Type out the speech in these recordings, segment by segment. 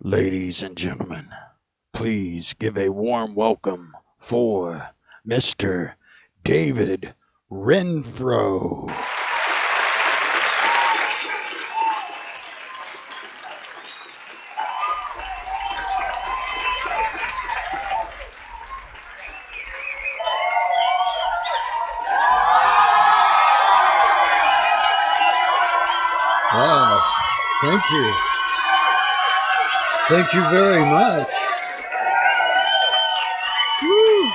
Ladies and gentlemen, please give a warm welcome for Mr. David Renfro. Wow, thank you. Thank you very much. Woo.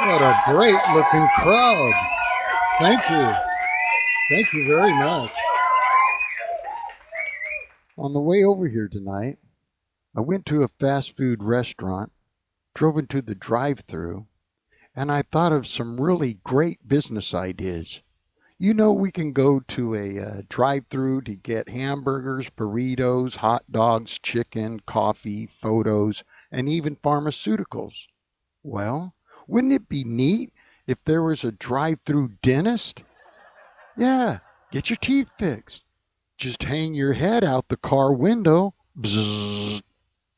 What a great looking crowd. Thank you. Thank you very much. On the way over here tonight, I went to a fast food restaurant, drove into the drive-thru, and I thought of some really great business ideas. You know, we can go to a drive-thru to get hamburgers, burritos, hot dogs, chicken, coffee, photos, and even pharmaceuticals. Well, wouldn't it be neat if there was a drive-thru dentist? Yeah, get your teeth fixed. Just hang your head out the car window. Bzzz.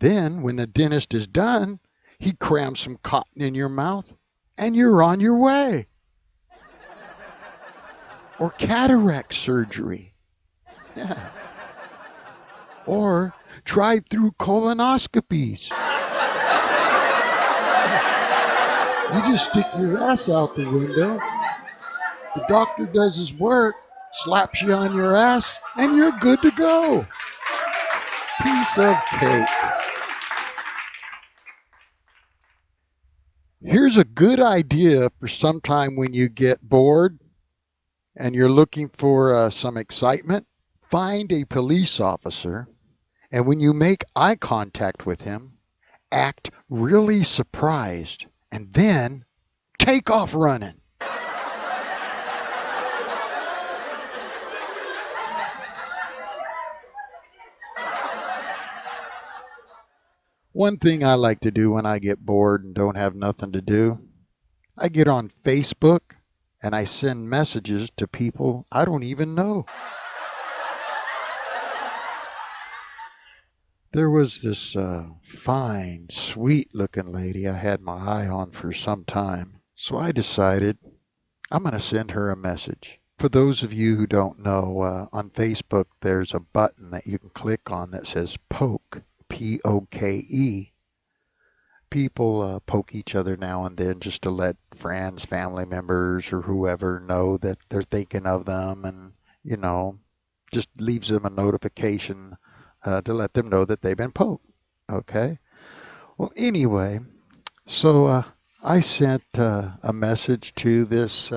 Then, when the dentist is done, he crams some cotton in your mouth, and you're on your way. Or cataract surgery. Yeah. Or drive-through colonoscopies. You just stick your ass out the window. The doctor does his work, slaps you on your ass, and you're good to go. Piece of cake. Here's a good idea for sometime when you get bored and you're looking for some excitement. Find a police officer, and when you make eye contact with him, act really surprised, and then take off running. One thing I like to do when I get bored and don't have nothing to do, I get on Facebook and I send messages to people I don't even know. There was this fine, sweet-looking lady I had my eye on for some time, so I decided I'm going to send her a message. For those of you who don't know, on Facebook there's a button that you can click on that says poke, P-O-K-E. People poke each other now and then just to let friends, family members, or whoever know that they're thinking of them, and, you know, just leaves them a notification to let them know that they've been poked. Okay? Well, anyway, so I sent a message to this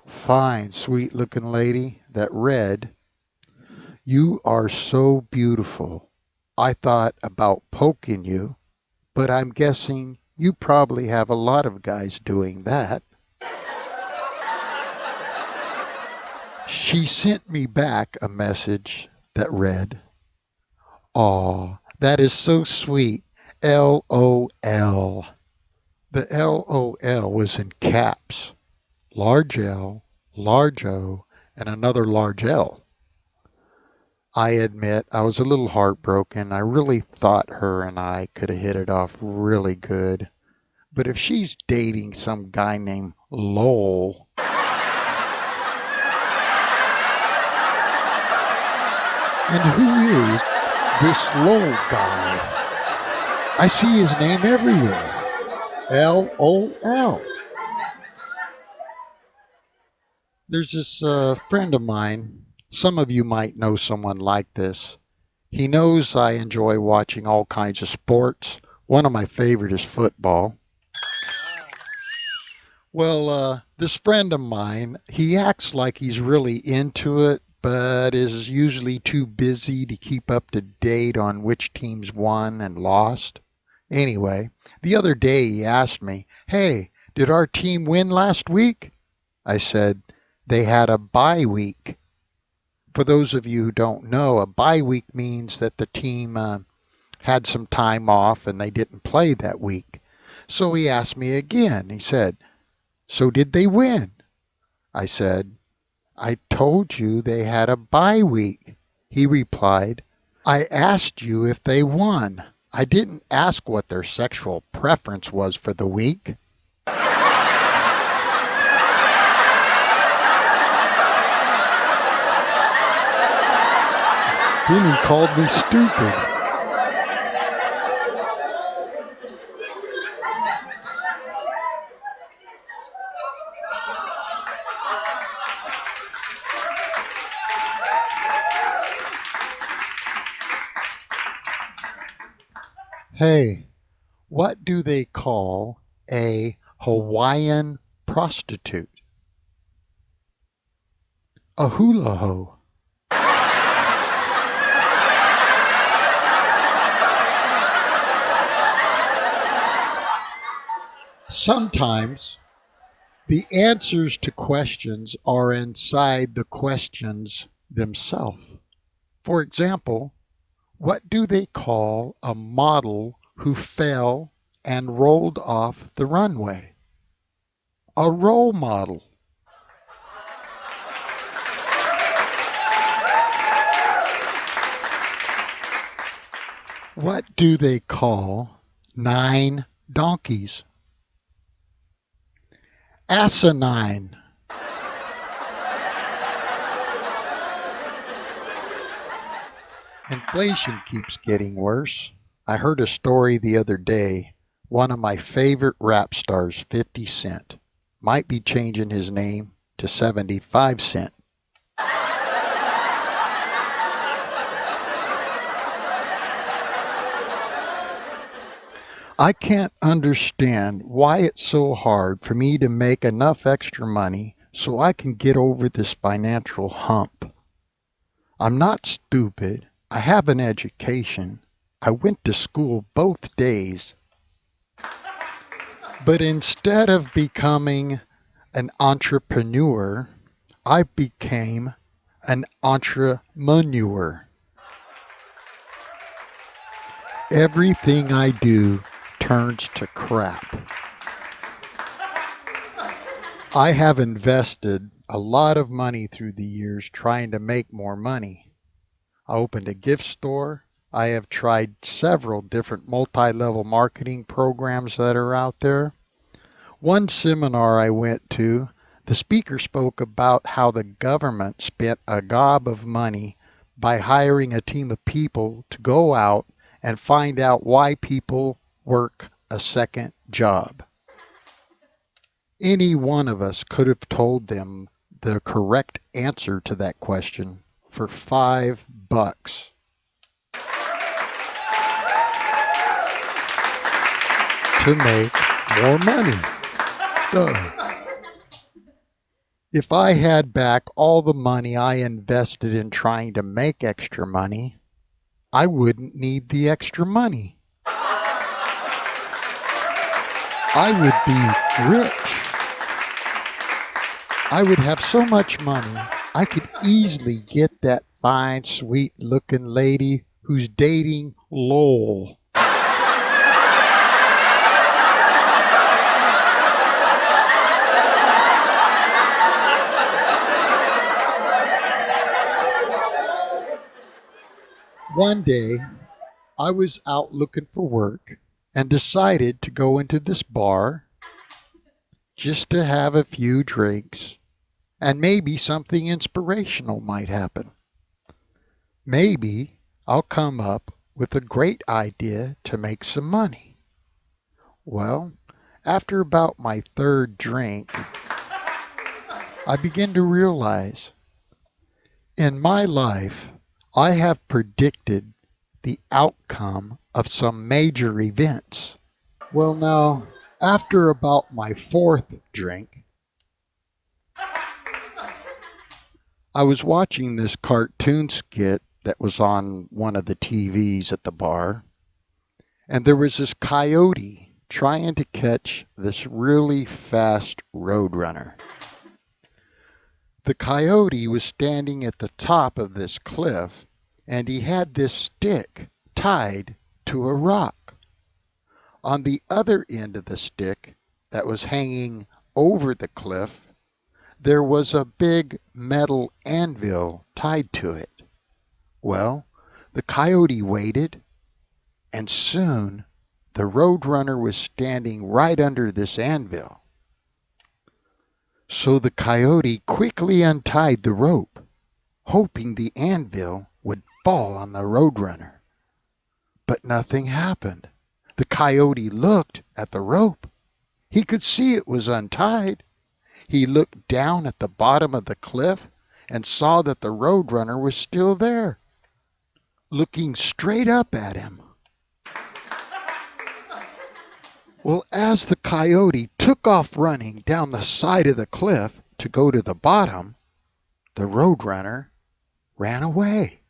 fine, sweet-looking lady that read, "You are so beautiful. I thought about poking you, but I'm guessing you probably have a lot of guys doing that." She sent me back a message that read, "Aw, that is so sweet. LOL." The LOL was in caps. Large L, large O, and another large L. I admit I was a little heartbroken. I really thought her and I could have hit it off really good. But if she's dating some guy named Lowell, and who is this Lowell guy? I see his name everywhere. LOL. There's this friend of mine. Some of you might know someone like this. He knows I enjoy watching all kinds of sports. One of my favorite is football. Well, this friend of mine, he acts like he's really into it, but is usually too busy to keep up to date on which teams won and lost. Anyway, the other day he asked me, "Hey, did our team win last week?" I said, "They had a bye week." For those of you who don't know, a bye week means that the team had some time off and they didn't play that week. So he asked me again. He said, "So did they win?" I said, "I told you they had a bye week." He replied, I asked you if they won. I didn't ask what their sexual preference was for the week. Then he called me stupid. Hey, what do they call a Hawaiian prostitute? A hula hoe. Sometimes the answers to questions are inside the questions themselves. For example, what do they call a model who fell and rolled off the runway? A role model. What do they call 9 donkeys? Asinine. Inflation keeps getting worse. I heard a story the other day. One of my favorite rap stars, 50 Cent, might be changing his name to 75 Cent. I can't understand why it's so hard for me to make enough extra money so I can get over this financial hump. I'm not stupid. I have an education. I went to school both days. But instead of becoming an entrepreneur, I became an entrepreneur. Everything I do turns to crap. I have invested a lot of money through the years trying to make more money. I opened a gift store. I have tried several different multi-level marketing programs that are out there. One seminar I went to, the speaker spoke about how the government spent a gob of money by hiring a team of people to go out and find out why people work a second job. Any one of us could have told them the correct answer to that question for $5. To make more money. Duh. If I had back all the money I invested in trying to make extra money, I wouldn't need the extra money. I would be rich. I would have so much money, I could easily get that fine, sweet-looking lady who's dating Lowell. One day, I was out looking for work and decided to go into this bar just to have a few drinks, and maybe something inspirational might happen. Maybe I'll come up with a great idea to make some money. Well, after about my third drink, I begin to realize in my life, I have predicted the outcome of some major events. Well, now, after about my fourth drink, I was watching this cartoon skit that was on one of the TVs at the bar, and there was this coyote trying to catch this really fast Roadrunner. The coyote was standing at the top of this cliff, and he had this stick tied to a rock. On the other end of the stick that was hanging over the cliff, there was a big metal anvil tied to it. Well, The coyote waited, and soon the Roadrunner was standing right under this anvil. So the coyote quickly untied the rope, hoping the anvil would fall on the Roadrunner. But nothing happened. The coyote looked at the rope. He could see it was untied. He looked down at the bottom of the cliff and saw that the Roadrunner was still there, looking straight up at him. Well, as the coyote took off running down the side of the cliff to go to the bottom, the Roadrunner ran away.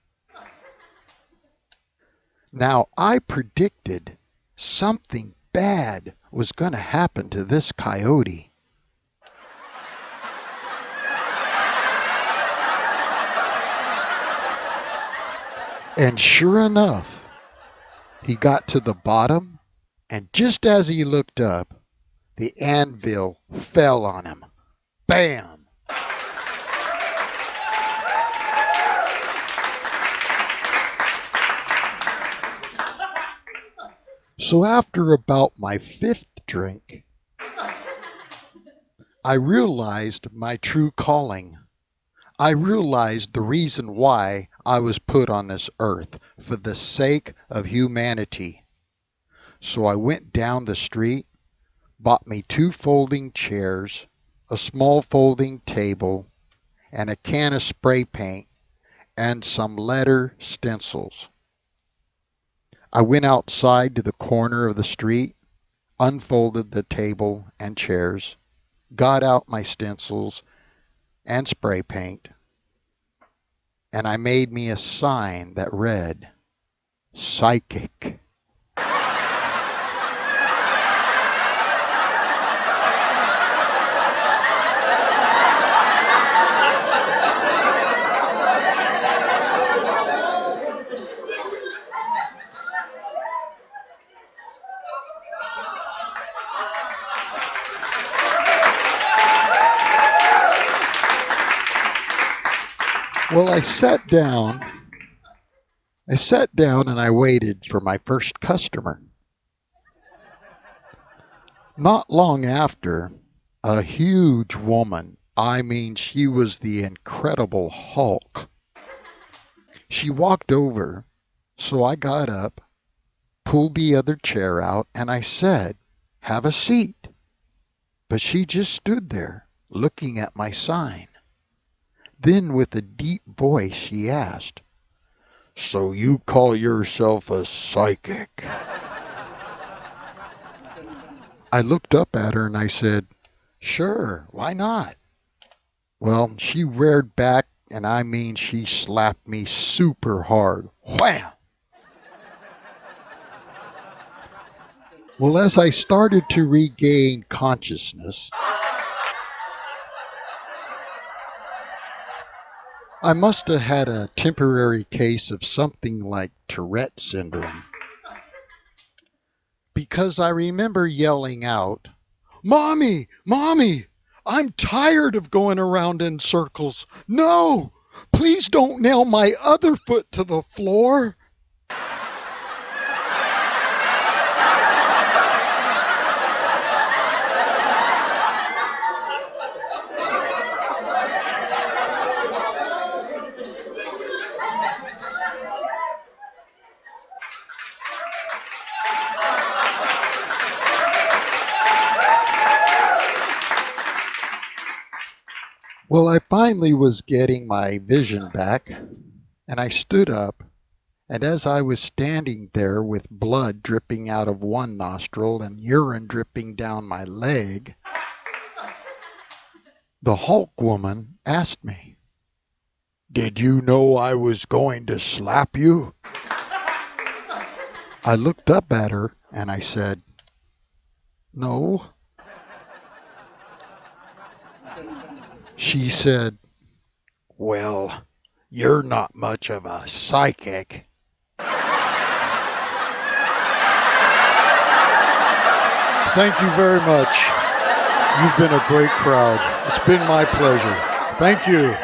Now, I predicted something bad was going to happen to this coyote. And sure enough, he got to the bottom, and just as he looked up, the anvil fell on him. Bam! So after about my 5th drink, I realized my true calling. I realized the reason why I was put on this earth, for the sake of humanity. So I went down the street, bought me 2 folding chairs, a small folding table, and a can of spray paint, and some letter stencils. I went outside to the corner of the street, unfolded the table and chairs, got out my stencils and spray paint, and I made me a sign that read, "Psychic." Well, I sat down and I waited for my first customer. Not long after, a huge woman, I mean, she was the Incredible Hulk. She walked over, so I got up, pulled the other chair out, and I said, "Have a seat." But she just stood there, looking at my sign. Then with a deep voice she asked, "So you call yourself a psychic?" I looked up at her and I said, "Sure, why not?" Well, she reared back, and I mean she slapped me super hard. Wham! Well, as I started to regain consciousness, I must have had a temporary case of something like Tourette Syndrome, because I remember yelling out, "Mommy, Mommy, I'm tired of going around in circles. No, please don't nail my other foot to the floor." Well, I finally was getting my vision back, and I stood up, and as I was standing there with blood dripping out of one nostril and urine dripping down my leg, the Hulk woman asked me, "Did you know I was going to slap you?" I looked up at her and I said, "No." She said, "Well, you're not much of a psychic." Thank you very much. You've been a great crowd. It's been my pleasure. Thank you.